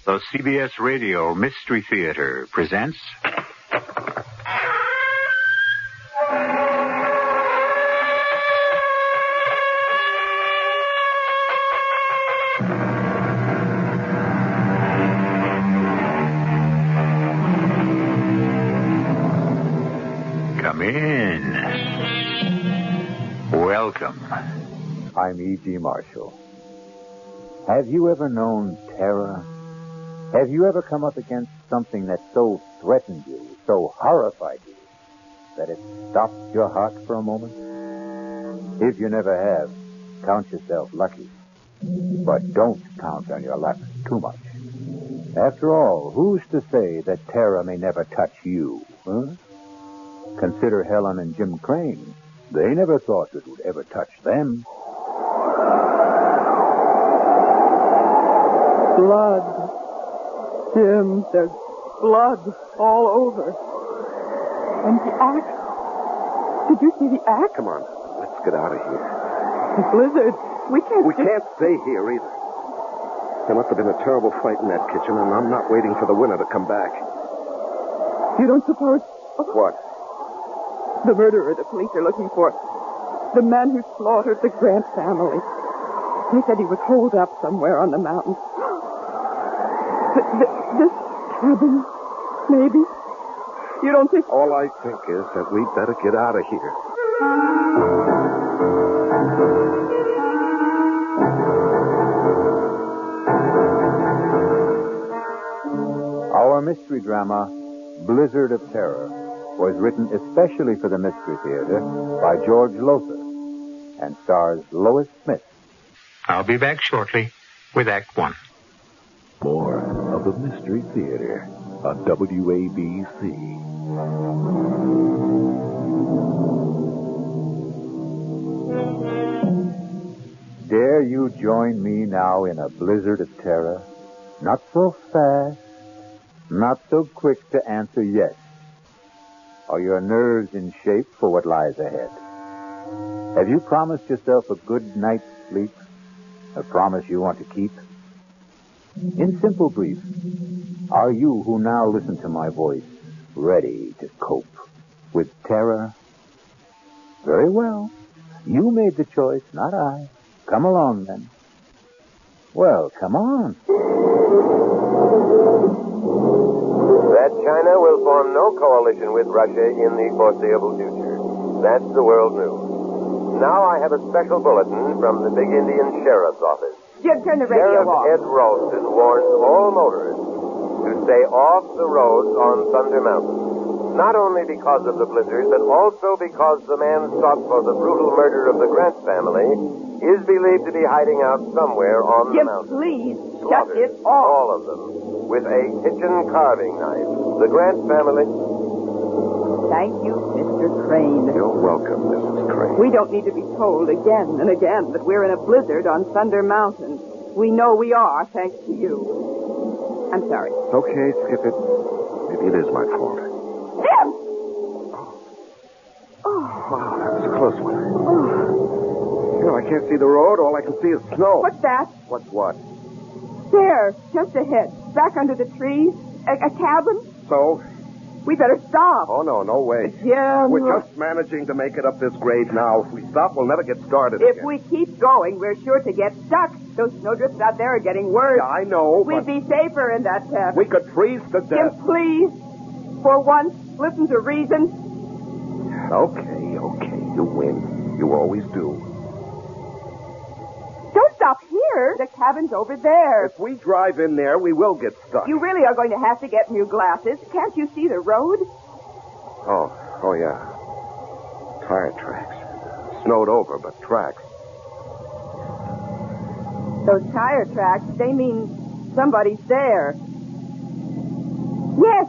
The CBS Radio Mystery Theater presents... Come in. Welcome. I'm E.G. Marshall. Have you ever known terror? Have you ever come up against something that so threatened you, so horrified you, that it stopped your heart for a moment? If you never have, count yourself lucky. But don't count on your luck too much. After all, who's to say that terror may never touch you, huh? Consider Helen and Jim Crane. They never thought it would ever touch them. Blood. Jim, there's blood all over. And the axe. Did you see the axe? Come on, let's get out of here. The blizzard. We can't stay here either. There must have been a terrible fight in that kitchen, and I'm not waiting for the winner to come back. You don't suppose... What? The murderer the police are looking for. The man who slaughtered the Grant family. They said he was holed up somewhere on the mountain. This cabin, maybe? You don't think... All I think is that we'd better get out of here. Our mystery drama, Blizzard of Terror, was written especially for the Mystery Theater by George Lothar and stars Lois Smith. I'll be back shortly with Act One. More of the Mystery Theater on WABC. Dare you join me now in a blizzard of terror? Not so fast, not so quick to answer yes. Are your nerves in shape for what lies ahead? Have you promised yourself a good night's sleep? A promise you want to keep? In simple brief, are you who now listen to my voice ready to cope with terror? Very well. You made the choice, not I. Come along, then. Well, come on. That China will form no coalition with Russia in the foreseeable future. That's the world news. Now I have a special bulletin from the big Indian Sheriff's office. Jim, turn the radio Sheriff off. Ed Ralston warns all motorists to stay off the roads on Thunder Mountain. Not only because of the blizzard, but also because the man sought for the brutal murder of the Grant family is believed to be hiding out somewhere on the mountain. Jim, please, shut it off. All of them, with a kitchen carving knife. The Grant family... Thank you, Mr. Crane. You're welcome, Mrs. Crane. We don't need to be told again and again that we're in a blizzard on Thunder Mountain. We know we are, thanks to you. I'm sorry. Okay, skip it. Maybe it is my fault. Jim! Wow, that was a close one. I can't see the road. All I can see is snow. What's that? What's what? There, just ahead, back under the trees. A cabin? So? We better stop. Oh, no way. Jim. We're just managing to make it up this grade now. If we stop, we'll never get started If again. we keep going, we're sure to get stuck. Those snowdrifts out there are getting worse. Yeah, I know, We'd be safer in that cabin. we could freeze to Jim, death. please, for once, listen to reason. Okay. You win. You always do. Don't stop here. The cabin's over there. If we drive in there, we will get stuck. You really are going to have to get new glasses. Can't you see the road? Oh, yeah. Tire tracks. Snowed over, but tracks. Those tire tracks, they mean somebody's there. Yes.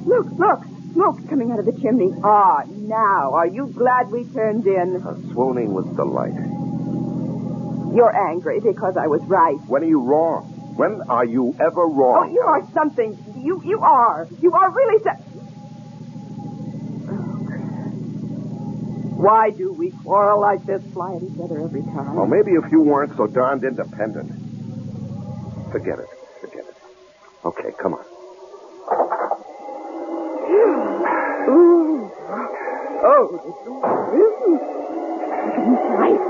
Look. Smoke coming out of the chimney. Ah, now, are you glad we turned in? Swooning was the light. You're angry because I was right. When are you wrong? When are you ever wrong? Oh, you are something. You are. You are really Why do we quarrel like this, fly at each other every time? Well, maybe if you weren't so darned independent. Forget it. Okay, come on. Ooh. Oh, it's nice.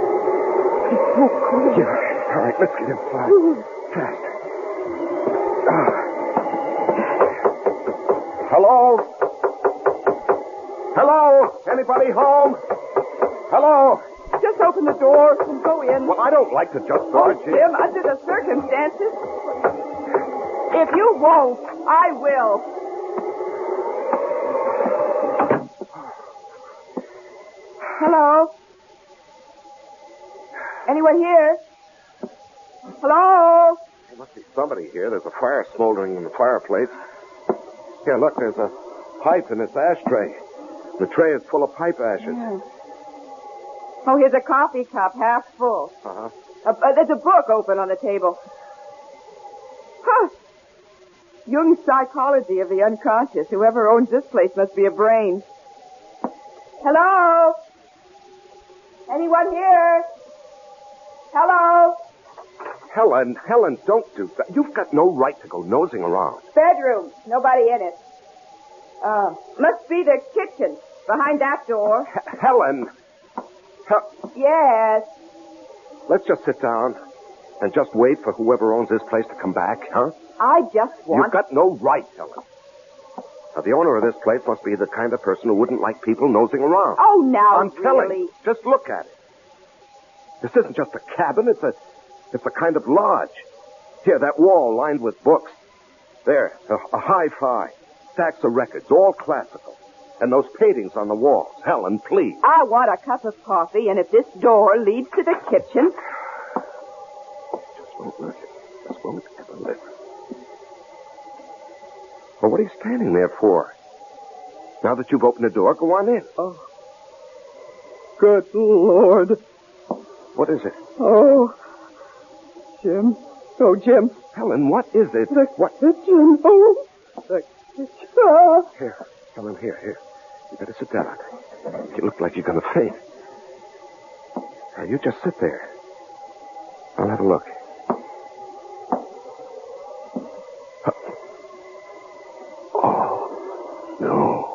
It's so cool. Yeah. All right, let's get inside. Fast. Hello? Hello? Anybody home? Hello? Just open the door and go in. Well, I don't like to just barge in. Jim, under the circumstances. If you won't, I will. Hello? Anyone here? Hello? There must be somebody here. There's a fire smoldering in the fireplace. Here, look, there's a pipe in this ashtray. The tray is full of pipe ashes. Yeah. Oh, here's a coffee cup, half full. Uh-huh. There's a book open on the table. Huh. Jung's Psychology of the Unconscious. Whoever owns this place must be a brain. Hello? Anyone here? Hello? Helen, don't do that. You've got no right to go nosing around. Bedroom. Nobody in it. Must be the kitchen. Behind that door. Helen! Yes. Let's just sit down and just wait for whoever owns this place to come back, huh? I just want... You've got no right, Helen. Now, the owner of this place must be the kind of person who wouldn't like people nosing around. Oh, now, I'm telling really? you. Just look at it. This isn't just a cabin. It's a kind of lodge. Here, that wall lined with books. There, a hi-fi. Stacks of records, all classical. And those paintings on the walls. Helen, please. I want a cup of coffee, and if this door leads to the kitchen... Just won't listen. Just won't ever listen. Well, what are you standing there for? Now that you've opened the door, go on in. Oh. Good Lord. What is it? Oh. Jim. Oh, Jim. Helen, what is it? The What? kitchen. Oh, the kitchen. Oh. Here, Helen, here. You better sit down. You look like you're going to faint. Now, you just sit there. I'll have a look. Oh, no.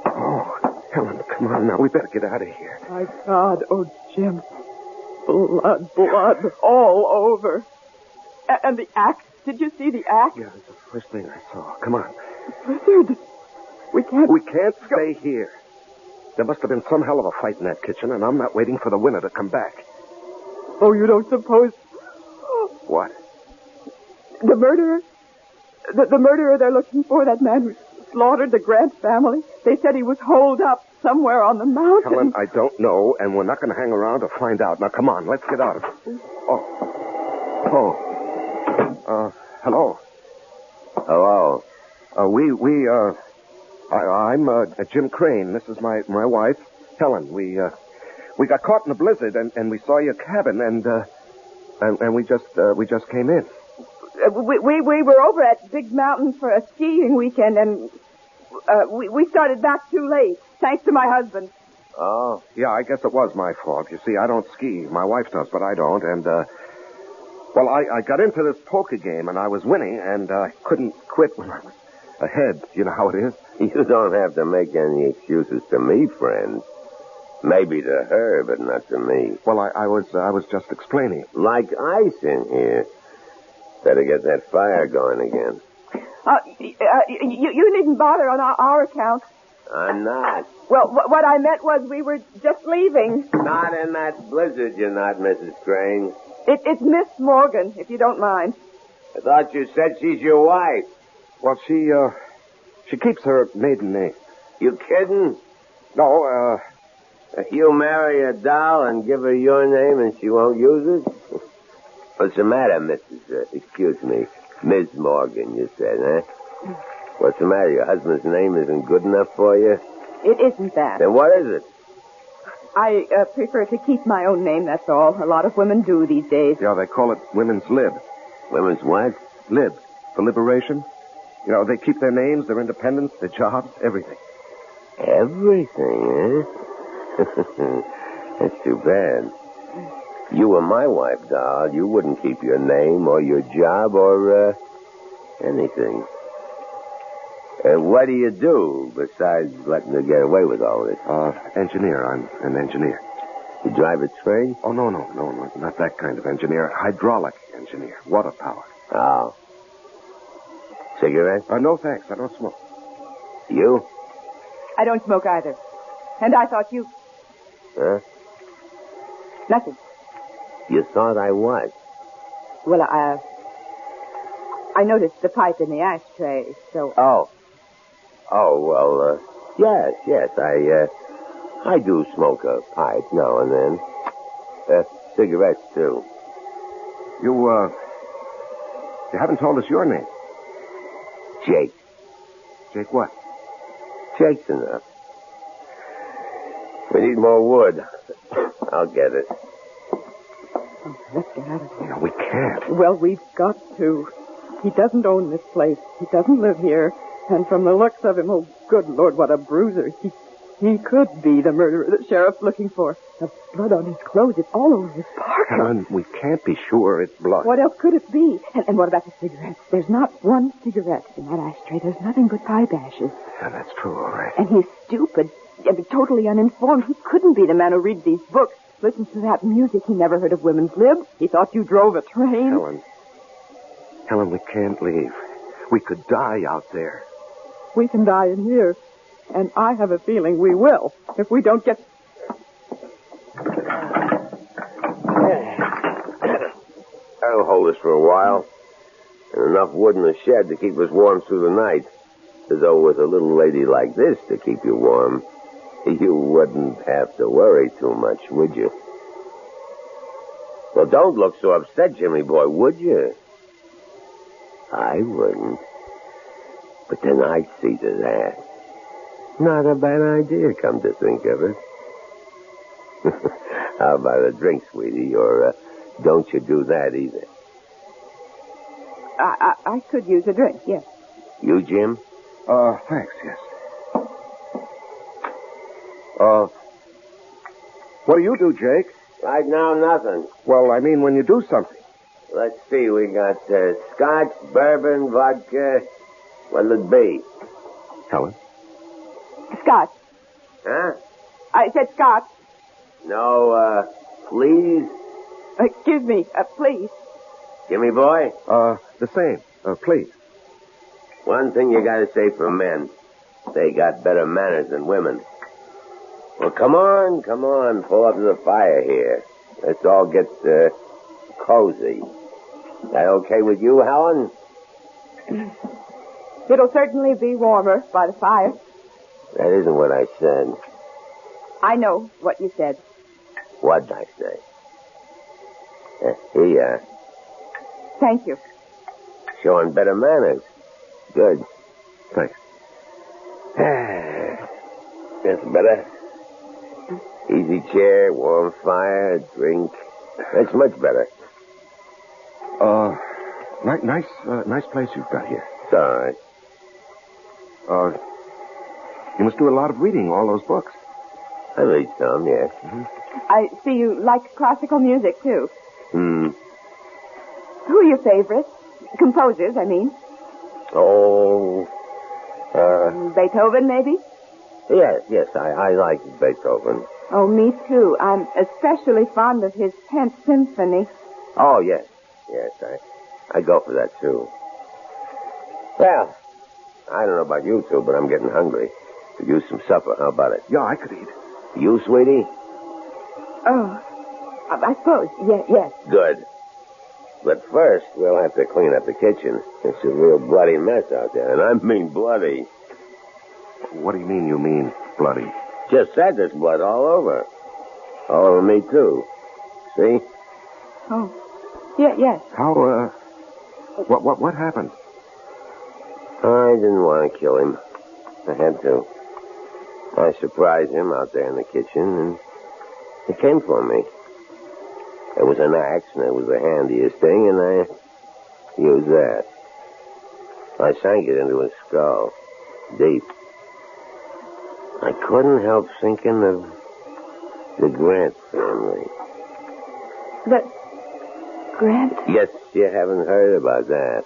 Oh, Helen, come on now. We better get out of here. My God. Oh, Jim. Blood all over. And the axe. Did you see the axe? Yeah, that's the first thing I saw. Come on. Blizzard. We can't stay here. There must have been some hell of a fight in that kitchen, and I'm not waiting for the winner to come back. Oh, you don't suppose... What? The murderer? The murderer they're looking for, that man who slaughtered the Grant family? They said he was holed up somewhere on the mountain. Helen, I don't know, and we're not going to hang around to find out. Now, come on, let's get out of it. Hello. Hello. I'm Jim Crane. This is my wife, Helen. We got caught in a blizzard, and we saw your cabin, and we just came in. We were over at Big Mountain for a skiing weekend, and we started back too late, thanks to my husband. Oh? Yeah, I guess it was my fault. You see, I don't ski. My wife does, but I don't, and, well, I got into this poker game, and I was winning, and I couldn't quit when I was ahead. You know how it is? You don't have to make any excuses to me, friend. Maybe to her, but not to me. Well, I was just explaining. Like ice in here. Better get that fire going again. You needn't bother on our account. I'm not. Well, what I meant was we were just leaving. Not in that blizzard, you're not, Mrs. Crane. It's Miss Morgan, if you don't mind. I thought you said she's your wife. Well, she keeps her maiden name. You kidding? No, You marry a doll and give her your name and she won't use it? What's the matter, excuse me, Ms. Morgan, you said, huh? What's the matter? Your husband's name isn't good enough for you? It isn't that. Then what is it? I prefer to keep my own name, that's all. A lot of women do these days. Yeah, they call it women's lib. Women's what? Lib. For liberation. You know, they keep their names, their independence, their jobs, everything. Everything, eh? That's too bad. You were my wife, doll. You wouldn't keep your name or your job or Anything. What do you do besides letting her get away with all this? Engineer. I'm an engineer. You drive a train? Oh, no, not that kind of engineer. Hydraulic engineer. Water power. Oh. Cigarette? No, thanks. I don't smoke. You? I don't smoke either. And I thought you... Huh? Nothing. You thought I was? Well, I noticed the pipe in the ashtray, so... Yes, I do smoke a pipe now and then. Cigarettes, too. You haven't told us your name. Jake. Jake what? Jake's enough. We need more wood. I'll get it. Oh, let's get out of here. No, we can't. Well, we've got to. He doesn't own this place. He doesn't live here. And from the looks of him, oh, good Lord, what a bruiser. He could be the murderer the sheriff's looking for. The blood on his clothes, it's all over his parka. Helen, we can't be sure it's blood. What else could it be? And what about the cigarettes? There's not one cigarette in that ashtray. There's nothing but pipe ashes. Yeah, that's true, all right. And he's stupid. Totally uninformed. He couldn't be the man who reads these books. Listens to that music. He never heard of women's lib. He thought you drove a train. Helen, we can't leave. We could die out there. We can die in here. And I have a feeling we will, if we don't get... That'll hold us for a while. And enough wood in the shed to keep us warm through the night. As though with a little lady like this to keep you warm, you wouldn't have to worry too much, would you? Well, don't look so upset, Jimmy boy, would you? I wouldn't. But then I'd see to that. Not a bad idea, come to think of it. How about a drink, sweetie? Or don't you do that either? I could use a drink, yes. You, Jim? Thanks, yes. What do you do, Jake? Right now, nothing. Well, I mean when you do something. Let's see, we got scotch, bourbon, vodka. What'll it be? Helen? Scotch. Huh? I said scotch. No, please? Excuse me, please. Jimmy boy? The same. Please. One thing you gotta say for men. They got better manners than women. Well, come on. Pull up to the fire here. Let's all get, cozy. That okay with you, Helen? It'll certainly be warmer by the fire. That isn't what I said. I know what you said. What'd I say? Here you are. Thank you. Showing better manners. Good. Thanks. That's better. Easy chair, warm fire, drink. That's much better. Nice place you've got here. It's all right. You must do a lot of reading, all those books. I read some, yes. Mm-hmm. I see you like classical music, too. Hmm. Who are your favorites? Composers, I mean. Oh, Beethoven, maybe? Yes, I like Beethoven. Oh, me too. I'm especially fond of his 10th Symphony. Oh, yes, I go for that, too. Well, I don't know about you two, but I'm getting hungry. Could use some supper. How about it? Yeah, I could eat. You, sweetie? Oh, I suppose. Yes. Good. But first, we'll have to clean up the kitchen. It's a real bloody mess out there, and I mean bloody. What do you mean bloody? Just said there's blood all over. All over me, too. See? Oh, yes. How, what happened? I didn't want to kill him. I had to. I surprised him out there in the kitchen, and he came for me. It was an axe, and it was the handiest thing, and I used that. I sank it into his skull, deep. I couldn't help thinking of the Grant family. The Grant? Yes, you haven't heard about that.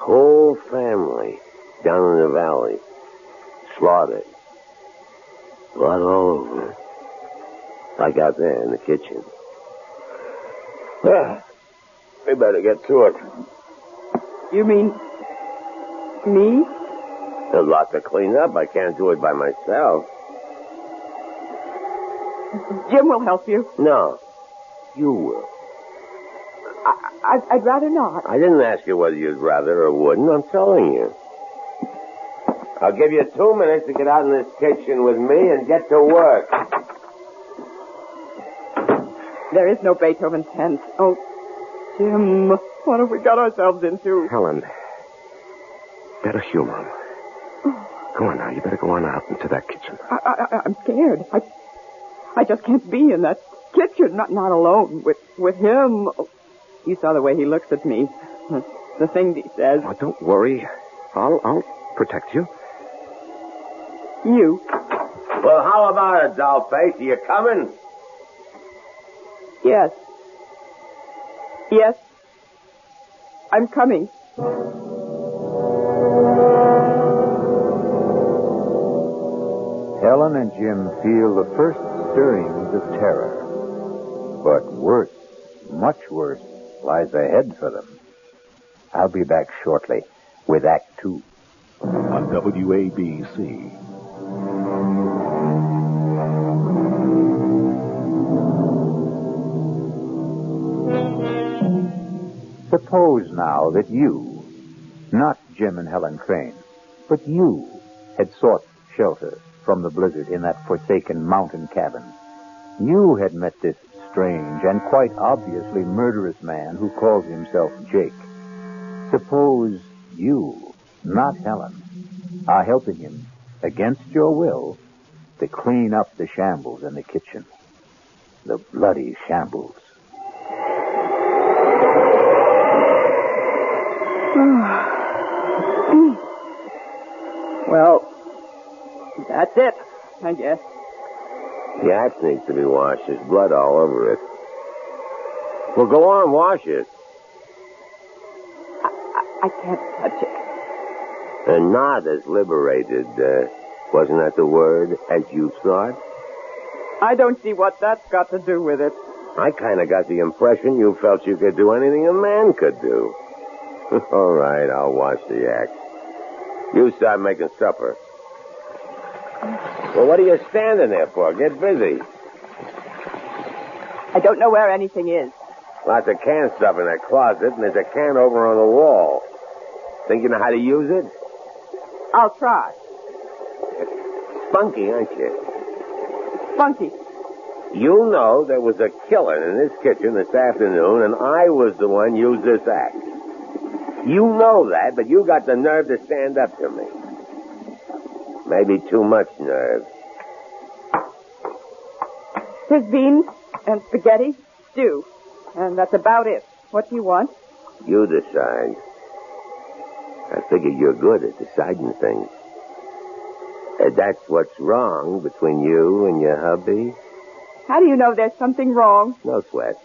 Whole family down in the valley. Slaughtered. Blood all over it. Like out there in the kitchen. We better get to it. You mean me? There's a lot to clean up. I can't do it by myself. Jim will help you. No. You will. I'd rather not. I didn't ask you whether you'd rather or wouldn't. I'm telling you. I'll give you 2 minutes to get out in this kitchen with me and get to work. There is no Beethoven 10th. Oh, Jim, what have we got ourselves into? Helen, better humor him. Go on now. You better go on out into that kitchen. I'm scared. I just can't be in that kitchen, not alone with him. Oh, you saw the way he looks at me. The things he says. Oh, don't worry. I'll protect you. You? Well, how about it, dollface? Are you coming? Yes. Yes. I'm coming. Helen and Jim feel the first stirrings of terror. But worse, much worse, lies ahead for them. I'll be back shortly with Act 2. On WABC. Suppose now that you, not Jim and Helen Crane, but you had sought shelter from the blizzard in that forsaken mountain cabin. You had met this strange and quite obviously murderous man who calls himself Jake. Suppose you, not Helen, are helping him, against your will, to clean up the shambles in the kitchen. The bloody shambles. Well, that's it, I guess. The axe needs to be washed. There's blood all over it. Well, go on, wash it. I can't touch it. And not as liberated, wasn't that the word, as you thought? I don't see what that's got to do with it. I kind of got the impression you felt you could do anything a man could do. All right, I'll wash the axe. You start making supper. Well, what are you standing there for? Get busy. I don't know where anything is. Lots of canned stuff in that closet, and there's a can over on the wall. Think you know how to use it? I'll try. Spunky, aren't you? Spunky. You know there was a killer in this kitchen this afternoon, and I was the one used this axe. You know that, but you got the nerve to stand up to me. Maybe too much nerve. Here's beans and spaghetti, stew. And that's about it. What do you want? You decide. I figure you're good at deciding things. That's what's wrong between you and your hubby? How do you know there's something wrong? No sweat.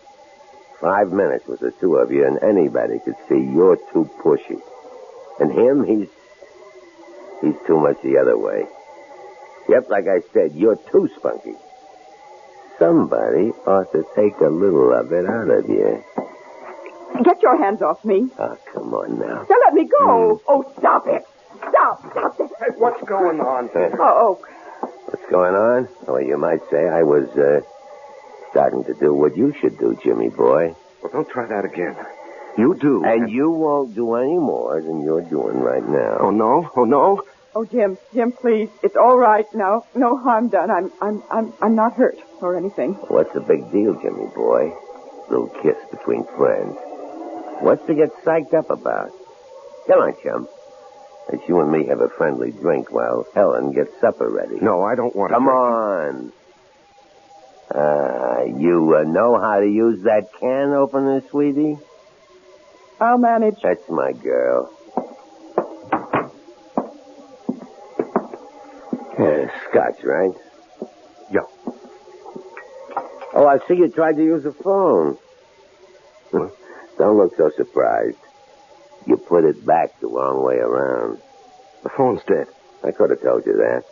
5 minutes with the two of you, and anybody could see you're too pushy. And him, he's too much the other way. Yep, like I said, you're too spunky. Somebody ought to take a little of it out of you. Get your hands off me. Oh, come on now. Now let me go. Oh, stop it. Stop it. Hey, what's going on? Oh. What's going on? Well, you might say I was, starting to do what you should do, Jimmy boy. Well, don't try that again. You do. And you won't do any more than you're doing right now. Oh, no? Oh, no? Oh, Jim, please. It's all right now. No harm done. I'm not hurt or anything. What's the big deal, Jimmy boy? Little kiss between friends. What's to get psyched up about? Come on, chum. Let's you and me have a friendly drink while Helen gets supper ready. No, I don't want to. Come on. You know how to use that can opener, sweetie? I'll manage. That's my girl. Scotch, right? Yeah. Oh, I see you tried to use the phone. Don't look so surprised. You put it back the wrong way around. The phone's dead. I could have told you that.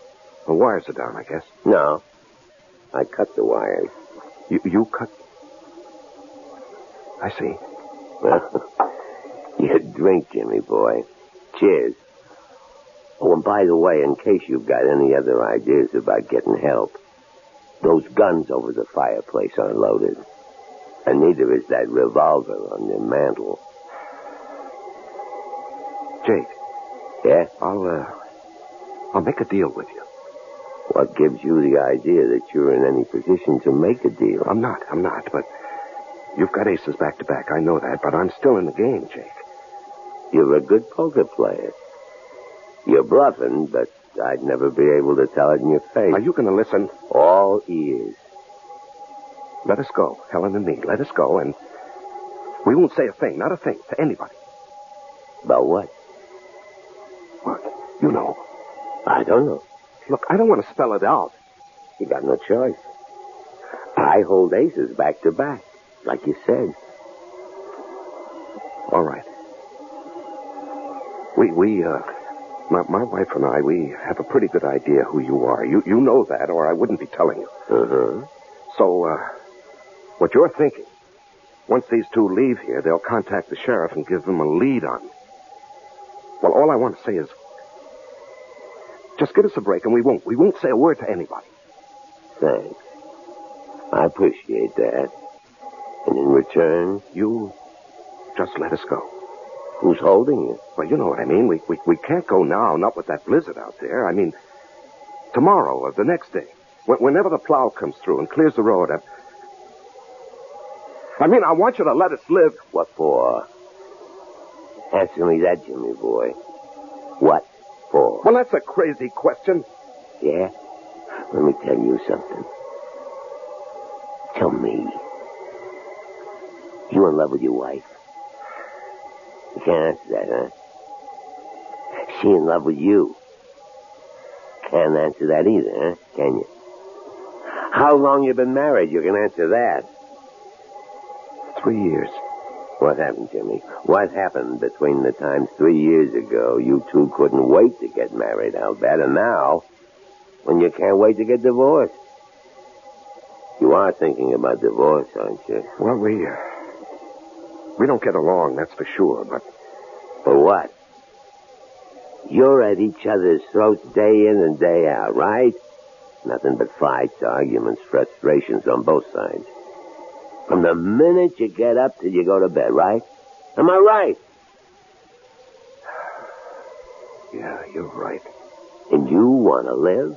The wires are down, I guess. No. I cut the wires. You cut? I see. Well, you drink, Jimmy boy. Cheers. Oh, and by the way, in case you've got any other ideas about getting help, those guns over the fireplace aren't loaded. And neither is that revolver on your mantel. Jake. Yeah? I'll make a deal with you. What gives you the idea that you're in any position to make a deal? I'm not, but you've got aces back to back. I know that, but I'm still in the game, Jake. You're a good poker player. You're bluffing, but I'd never be able to tell it in your face. Are you going to listen? All ears. Let us go, Helen and me. Let us go, and we won't say a thing, not a thing, to anybody. About what? What? You know. I don't know. Look, I don't want to spell it out. You got no choice. I hold aces back to back, like you said. All right. My wife and I, we have a pretty good idea who you are. You know that, or I wouldn't be telling you. Uh-huh. So, what you're thinking, once these two leave here, they'll contact the sheriff and give them a lead on me. Well, all I want to say is, just give us a break, and we won't say a word to anybody. Thanks. I appreciate that. And in return, you just let us go. Who's holding you? Well, you know what I mean. We can't go now, not with that blizzard out there. I mean, tomorrow or the next day, whenever the plow comes through and clears the road. I want you to let us live. What for? Answer me that, Jimmy boy. What for? Well, that's a crazy question. Yeah? Let me tell you something. Tell me. You in love with your wife? You can't answer that, huh? She in love with you? Can't answer that either, huh? Can you? How long you been married? You can answer that. 3 years. What happened, Jimmy? What happened between the times 3 years ago you two couldn't wait to get married, I'll bet, and now, when you can't wait to get divorced? You are thinking about divorce, aren't you? Well, we don't get along, that's for sure, but... For what? You're at each other's throats day in and day out, right? Nothing but fights, arguments, frustrations on both sides. From the minute you get up till you go to bed, right? Am I right? Yeah, you're right. And you want to live?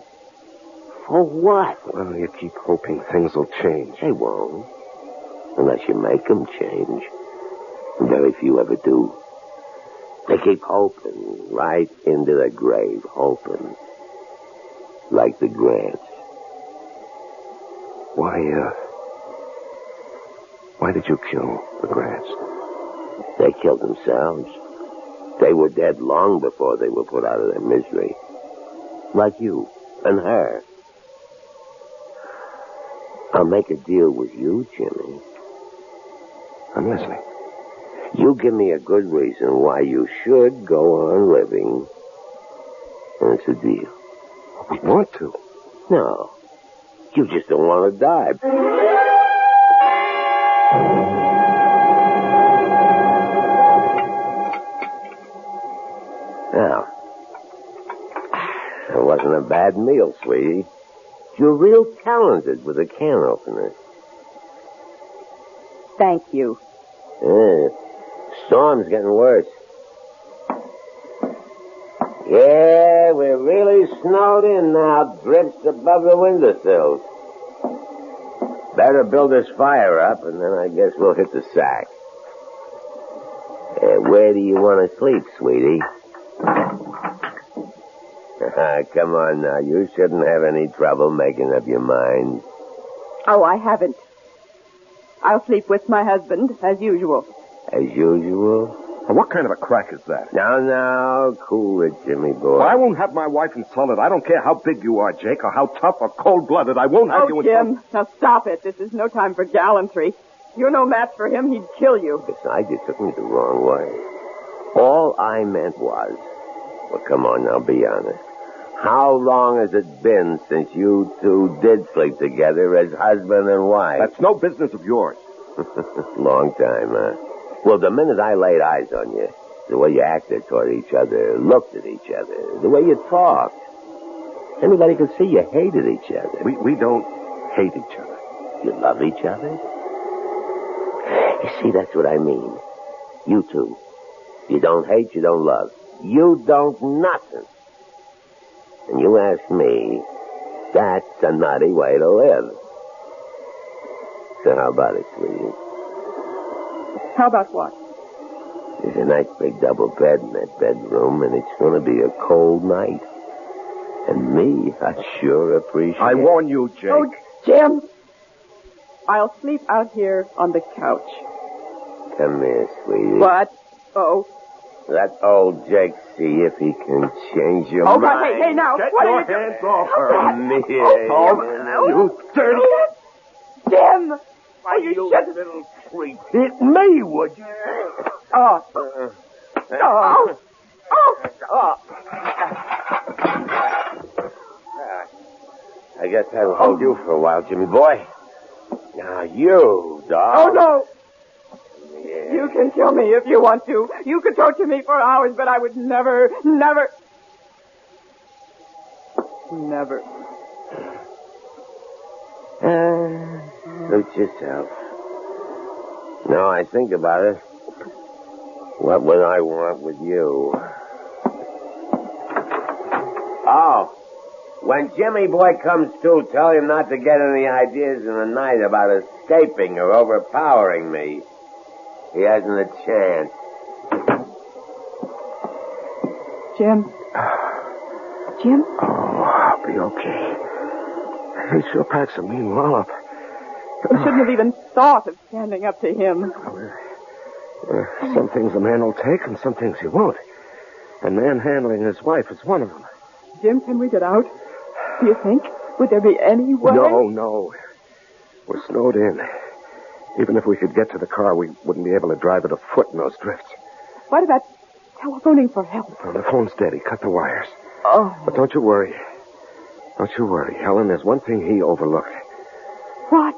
For what? Well, you keep hoping things will change. They won't. Unless you make them change. Very few ever do. They keep hoping right into the grave, hoping. Like the Grants. Why did you kill the Grants? They killed themselves. They were dead long before they were put out of their misery. Like you and her. I'll make a deal with you, Jimmy. I'm listening. You give me a good reason why you should go on living. And it's a deal. We want to. No. You just don't want to die. Now, it wasn't a bad meal, sweetie. You're real talented with a can opener. Thank you. Storm's getting worse. Yeah, we're really snowed in now. Drips above the windowsills. Better build this fire up, and then I guess we'll hit the sack. Where do you want to sleep, sweetie? Come on now. You shouldn't have any trouble making up your mind. Oh, I haven't. I'll sleep with my husband, as usual. As usual? What kind of a crack is that? Now, cool it, Jimmy boy. Well, I won't have my wife insulted. I don't care how big you are, Jake, or how tough or cold-blooded. I won't have you insulted. Jim, now stop it. This is no time for gallantry. You're no match for him. He'd kill you. Besides, you took me the wrong way. All I meant was, well, come on now, be honest. How long has it been since you two did sleep together as husband and wife? That's no business of yours. Long time, huh? Well, the minute I laid eyes on you, the way you acted toward each other, looked at each other, the way you talked, anybody could see you hated each other. We don't hate each other. You love each other? You see, that's what I mean. You two. You don't hate, you don't love. You don't nothing. And you ask me, that's a nutty way to live. So how about it, sweetie? How about what? There's a nice big double bed in that bedroom, and it's going to be a cold night. And me, I sure appreciate it. I warn you, Jake. Oh, Jim! I'll sleep out here on the couch. Come here, sweetie. What? Oh. Let old Jake see if he can change your Oh, mind. but hey, now, Get what your are you doing? hands off her. Come here. You dirty... Jim! Oh, you should... little creep. Hit me, would you? Oh. Oh. Oh. I guess that'll hold you for a while, Jimmy boy. Now you, dog. Oh, no. Yeah. You can kill me if you want to. You could torture me for hours, but I would never... Suit yourself. No, I think about it. What would I want with you? Oh, when Jimmy boy comes to, tell him not to get any ideas in the night about escaping or overpowering me. He hasn't a chance. Jim? Jim? Oh, I'll be okay. He sure packs a mean wallop. You shouldn't have even thought of standing up to him. Some things a man will take and some things he won't. And manhandling his wife is one of them. Jim, can we get out? Do you think? Would there be any way? No. We're snowed in. Even if we could get to the car, we wouldn't be able to drive it afoot in those drifts. What about telephoning for help? Well, the phone's dead. He cut the wires. Oh. But don't you worry. Don't you worry, Helen. There's one thing he overlooked. What?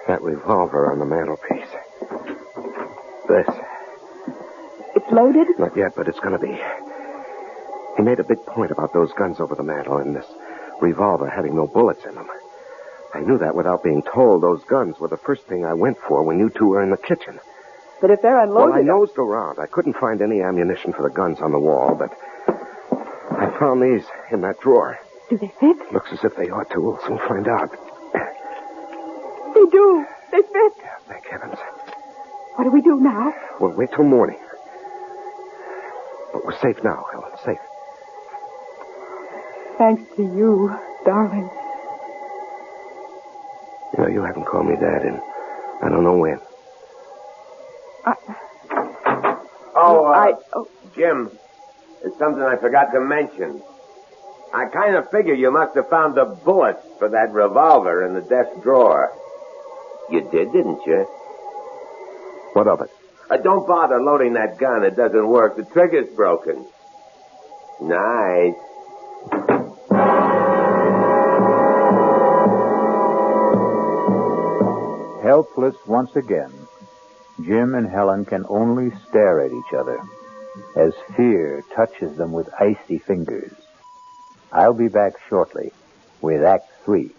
That revolver on the mantelpiece. This. It's loaded? Not yet, but it's going to be. He made a big point about those guns over the mantel and this revolver having no bullets in them. I knew that without being told. Those guns were the first thing I went for when you two were in the kitchen. But if they're unloaded... Well, I nosed around. I couldn't find any ammunition for the guns on the wall, but I found these in that drawer. Do they fit? Looks as if they ought to. We'll soon find out. They do. They fit. Yeah, thank heavens. What do we do now? We'll wait till morning. But we're safe now, Helen. Safe. Thanks to you, darling. You know, you haven't called me Dad in I don't know when. Jim, there's something I forgot to mention. I kind of figure you must have found the bullets for that revolver in the desk drawer. You did, didn't you? What of it? Don't bother loading that gun. It doesn't work. The trigger's broken. Nice. Helpless once again, Jim and Helen can only stare at each other as fear touches them with icy fingers. I'll be back shortly with Act 3.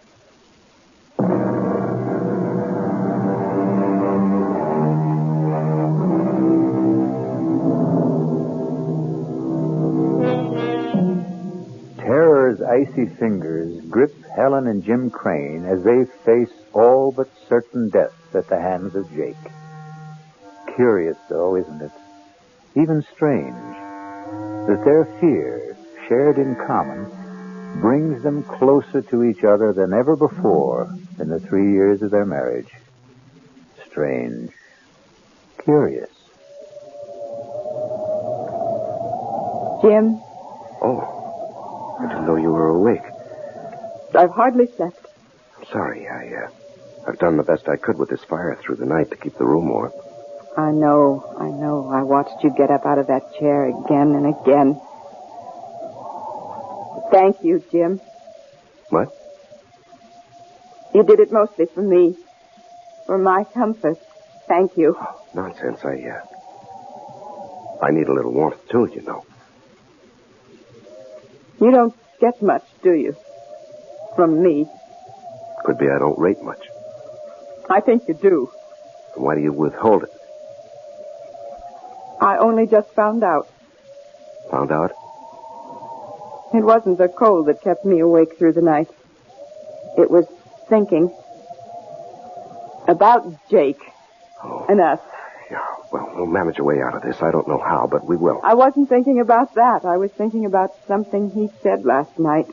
Terror's icy fingers grip Helen and Jim Crane as they face all but certain death at the hands of Jake. Curious, though, isn't it? Even strange that their fear, shared in common, brings them closer to each other than ever before in the 3 years of their marriage. Strange. Curious. Jim, Oh, I didn't know you were awake. I've hardly slept. I'm sorry. I've done the best I could with this fire through the night to keep the room warm. I know. I watched you get up out of that chair again and again. Thank you, Jim. What? You did it mostly for me. For my comfort. Thank you. Oh, nonsense. I need a little warmth, too, you know. You don't get much, do you? From me. Could be I don't rate much. I think you do. Then why do you withhold it? I only just found out. Found out? It wasn't the cold that kept me awake through the night. It was thinking about Jake and us. Yeah, well, we'll manage a way out of this. I don't know how, but we will. I wasn't thinking about that. I was thinking about something he said last night.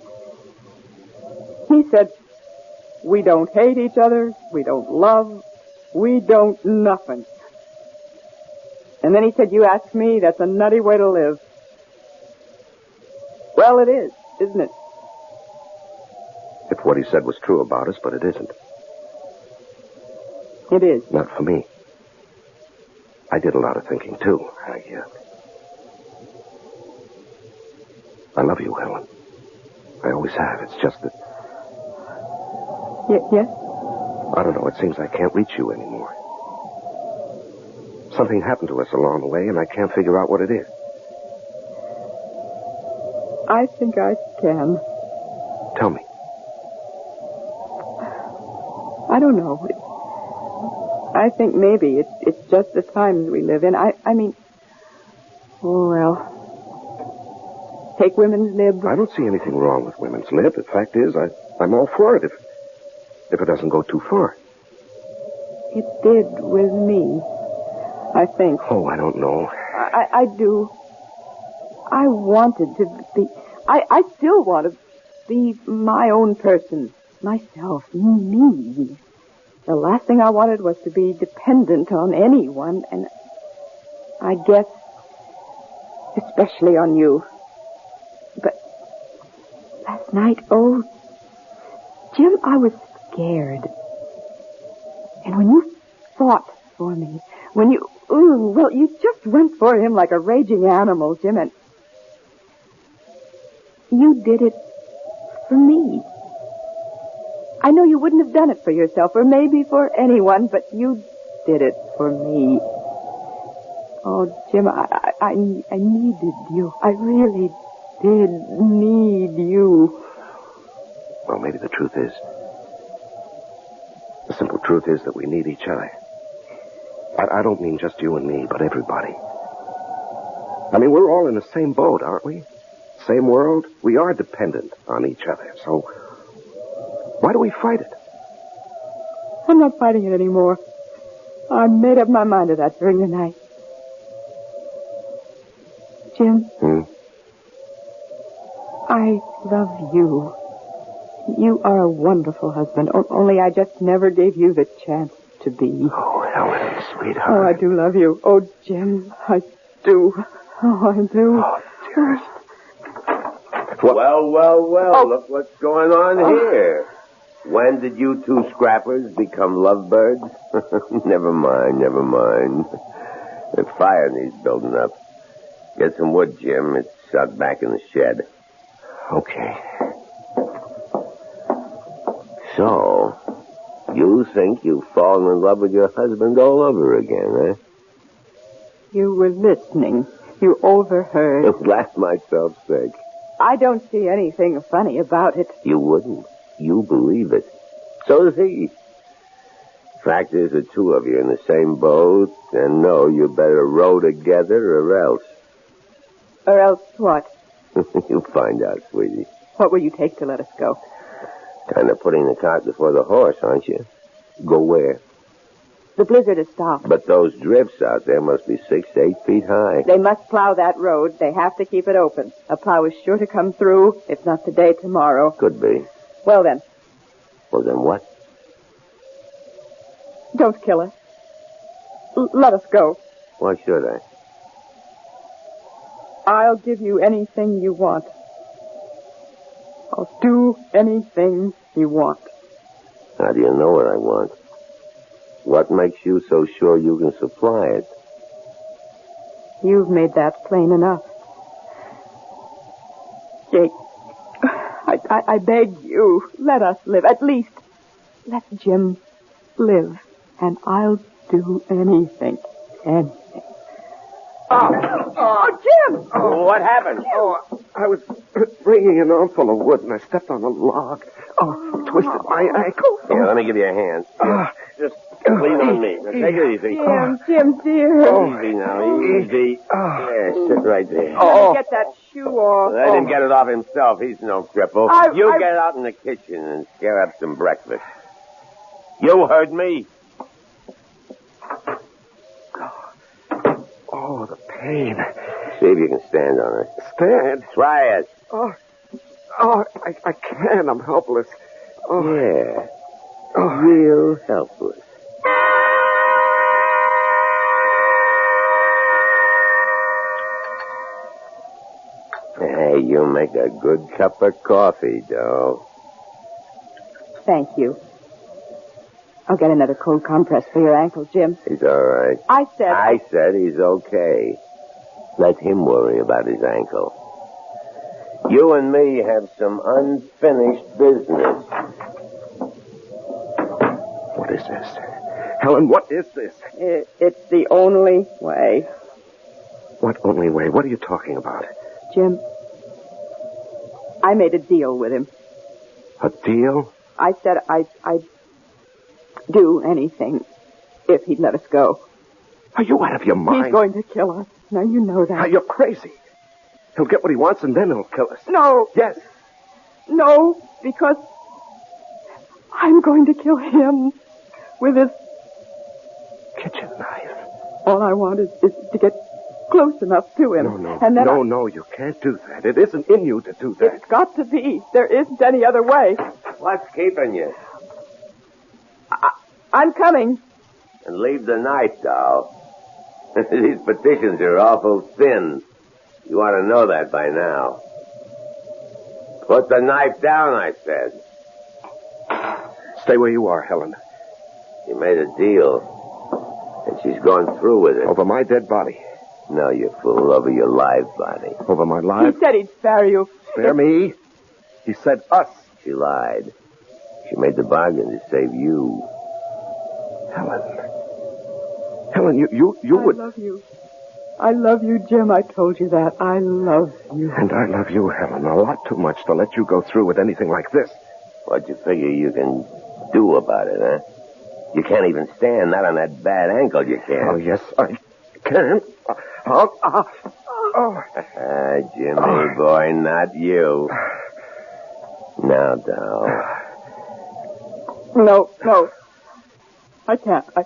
He said, we don't hate each other, we don't love, we don't nothing. And then he said, you ask me, that's a nutty way to live. Well, it is, isn't it? If what he said was true about us, but it isn't. It is. Not for me. I did a lot of thinking, too. I love you, Helen. I always have. It's just that... Yes? I don't know. It seems I can't reach you anymore. Something happened to us along the way, and I can't figure out what it is. I think I can. Tell me. I don't know. I think maybe it's just the times we live in. I mean, oh, well, take women's lib. I don't see anything wrong with women's lib. The fact is, I'm all for it if it doesn't go too far. It did with me, I think. Oh, I don't know. I do. I wanted to be... I still want to be my own person. Myself. Me. The last thing I wanted was to be dependent on anyone, and I guess especially on you. But last night, oh, Jim, I was scared. And when you fought for me, when you, well, you just went for him like a raging animal, Jim, and you did it for me. I know you wouldn't have done it for yourself, or maybe for anyone, but you did it for me. Oh, Jim, I needed you. I really did need you. Well, maybe the truth is... The simple truth is that we need each other. I don't mean just you and me, but everybody. I mean, we're all in the same boat, aren't we? Same world. We are dependent on each other, so... Why do we fight it? I'm not fighting it anymore. I made up my mind to that during the night. Jim? I love you. You are a wonderful husband, only I just never gave you the chance to be. Oh, Helen, sweetheart. Oh, I do love you. Oh, Jim, I do. Oh, I do. Oh, dearest. Well, look what's going on here. When did you two scrappers become lovebirds? Never mind. The fire needs building up. Get some wood, Jim. It's out back in the shed. Okay. So, you think you've fallen in love with your husband all over again, eh? You were listening. You overheard. Laugh myself sick. I don't see anything funny about it. You wouldn't. You believe it. So does he. Fact is, the two of you in the same boat, and no, you better row together or else. Or else what? You'll find out, sweetie. What will you take to let us go? Kind of putting the cart before the horse, aren't you? Go where? The blizzard has stopped. But those drifts out there must be 6 to 8 feet high. They must plow that road. They have to keep it open. A plow is sure to come through, if not today, tomorrow. Could be. Well, then. Well, then what? Don't kill us. Let us go. Why should I? I'll give you anything you want. I'll do anything you want. How do you know what I want? What makes you so sure you can supply it? You've made that plain enough. Jake, I beg you, let us live. At least, let Jim live. And I'll do anything. Anything. Oh, Jim! Oh, what happened? Oh, I was bringing an armful of wood and I stepped on a log. Oh, twisted my ankle. Here, let me give you a hand. Just lean on me. Now, take it easy. Jim, dear. Easy now, easy. Yeah, sit right there. Let me get that shoe off. Let him get it off himself. He's no cripple. You get out in the kitchen and scare up some breakfast. You heard me. Oh, the pain. See if you can stand on it. Stand? Try it. I can't. I'm helpless. Oh. Yeah. Real helpless. Hey, you make a good cup of coffee, Doe. Thank you. I'll get another cold compress for your ankle, Jim. He's all right. I said he's okay. Let him worry about his ankle. You and me have some unfinished business. What is this? Helen, what is this? It's the only way. What only way? What are you talking about? Jim, I made a deal with him. A deal? I said I'd do anything if he'd let us go. Are you out of your mind? He's going to kill us. Now, you know that. You're crazy. He'll get what he wants and then he'll kill us. No. Yes. No, because I'm going to kill him with this kitchen knife. All I want is to get close enough to him. No. And then No, you can't do that. It isn't in you to do that. It's got to be. There isn't any other way. What's keeping you? I'm coming. And leave the knife, Doll. These petitions are awful thin. You ought to know that by now. Put the knife down, I said. Stay where you are, Helen. You made a deal, and she's gone through with it. Over my dead body. No, you fool, over your live body. Over my live? He said he'd spare you. Spare me? He said us. She lied. She made the bargain to save you. Helen, you would... I love you. I love you, Jim. I told you that. I love you. And I love you, Helen, a lot too much to let you go through with anything like this. What you figure you can do about it, huh? You can't even stand, not on that bad ankle you can't. Oh, yes, I can. Jimmy, boy, not you. Now, Doll. No. I can't. I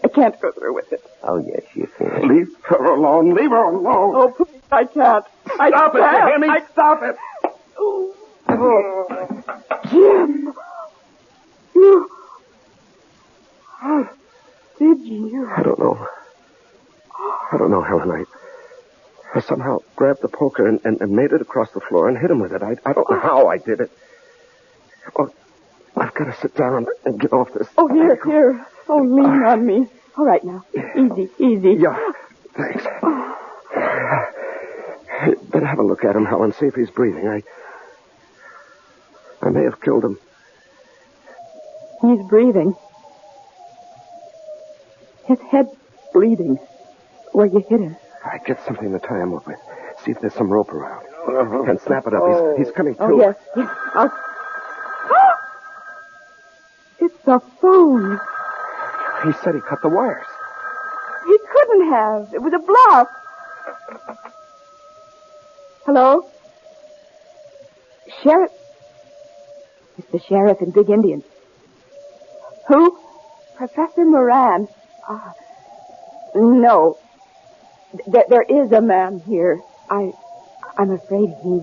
can't go through with it. Oh, yes, you can. Leave her alone. Leave her alone. Oh, please, I can't. Stop it, you hear me? Stop it. Jim. You... How did you? I don't know, Helen. I somehow grabbed the poker and made it across the floor and hit him with it. I don't know how I did it. Oh, I've got to sit down and get off this. Oh, here. Oh, lean on me. All right, now. Easy. Yeah, thanks. Better have a look at him, Helen, see if he's breathing. I may have killed him. He's breathing. His head's bleeding where you hit him. I get something to tie him up with. See if there's some rope around. And snap it up. He's coming to. Oh, yes. It's the phone. He said he cut the wires. He couldn't have. It was a bluff. Hello? Sheriff? It's the sheriff in Big Indian. Who? Professor Moran. No. There is a man here. I'm afraid he's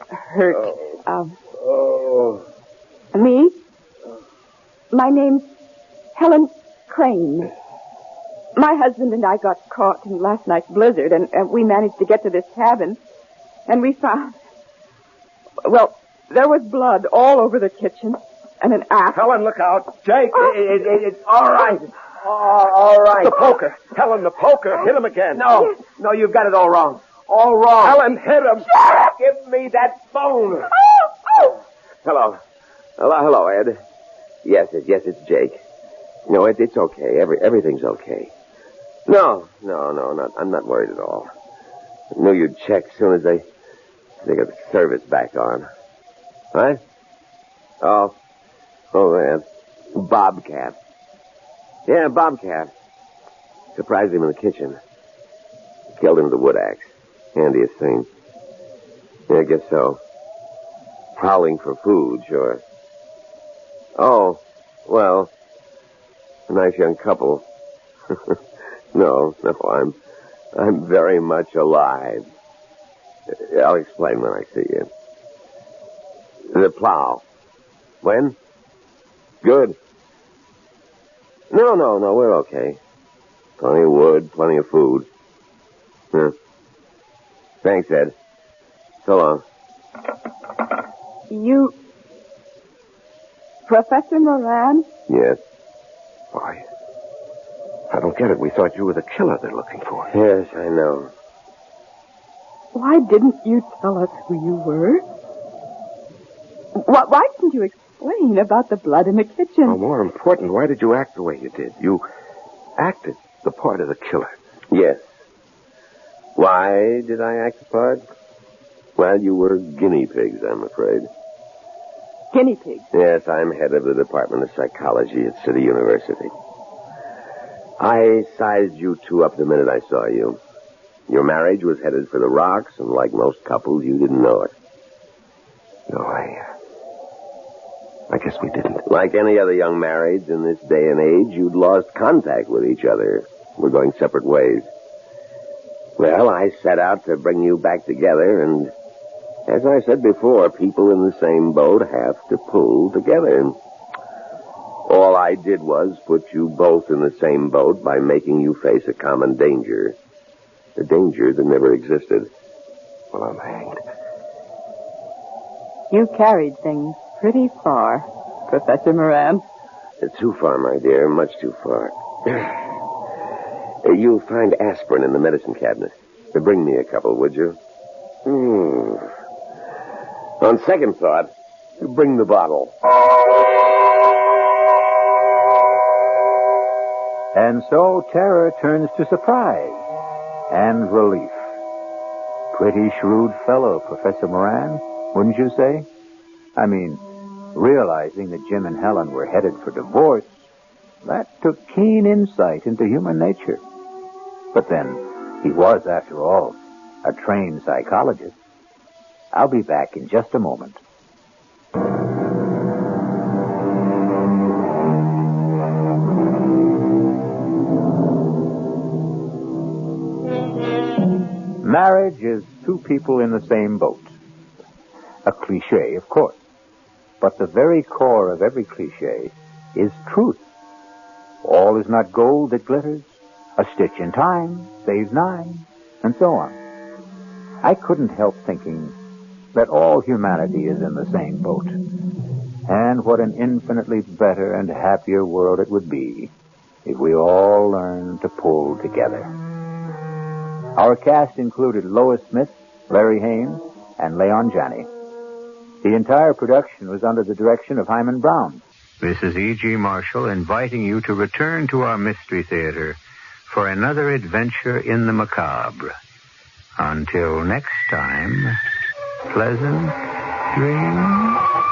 hurt. Me? My name's Helen Crane. My husband and I got caught in last night's blizzard, and we managed to get to this cabin, and we found... Well, there was blood all over the kitchen, and an axe. Helen, look out. Jake, it's all right. All right. The poker. Helen, the poker. Hit him again. No, you've got it all wrong. All wrong. Helen, hit him. Give me that phone. Hello, Ed. Yes, it's Jake. No, it's okay. Everything's okay. No, I'm not worried at all. I knew you'd check as soon as they got the service back on. What? Oh, man. Bobcat. Yeah, Bobcat. Surprised him in the kitchen. Killed him with a wood axe. Handiest thing. Yeah, I guess so. Prowling for food, sure. Oh, well, a nice young couple. No, I'm very much alive. I'll explain when I see you. The plow. When? Good. No, we're okay. Plenty of wood, plenty of food. Thanks, Ed. So long. You... Professor Moran? Yes. Why? I don't get it. We thought you were the killer they're looking for. Yes, I know. Why didn't you tell us who you were? Why didn't you explain about the blood in the kitchen? Well, more important, why did you act the way you did? You acted the part of the killer. Yes. Why did I act the part? Well, you were guinea pigs, I'm afraid. Guinea pigs? Yes, I'm head of the Department of Psychology at City University. I sized you two up the minute I saw you. Your marriage was headed for the rocks, and like most couples, you didn't know it. No, I guess we didn't. Like any other young marrieds in this day and age, you'd lost contact with each other. We're going separate ways. Well, I set out to bring you back together, and as I said before, people in the same boat have to pull together. All I did was put you both in the same boat by making you face a common danger. A danger that never existed. Well, I'm hanged. You carried things pretty far, Professor Moran. Too far, my dear. Much too far. You'll find aspirin in the medicine cabinet. Bring me a couple, would you? On second thought, bring the bottle. And so terror turns to surprise and relief. Pretty shrewd fellow, Professor Moran, wouldn't you say? I mean, realizing that Jim and Helen were headed for divorce, that took keen insight into human nature. But then, he was, after all, a trained psychologist. I'll be back in just a moment. Marriage is two people in the same boat. A cliche, of course. But the very core of every cliche is truth. All is not gold that glitters. A stitch in time saves 9, and so on. I couldn't help thinking that all humanity is in the same boat. And what an infinitely better and happier world it would be if we all learned to pull together. Our cast included Lois Smith, Larry Haines, and Leon Janney. The entire production was under the direction of Himan Brown. This is E.G. Marshall inviting you to return to our Mystery Theater for another adventure in the macabre. Until next time, pleasant dreams.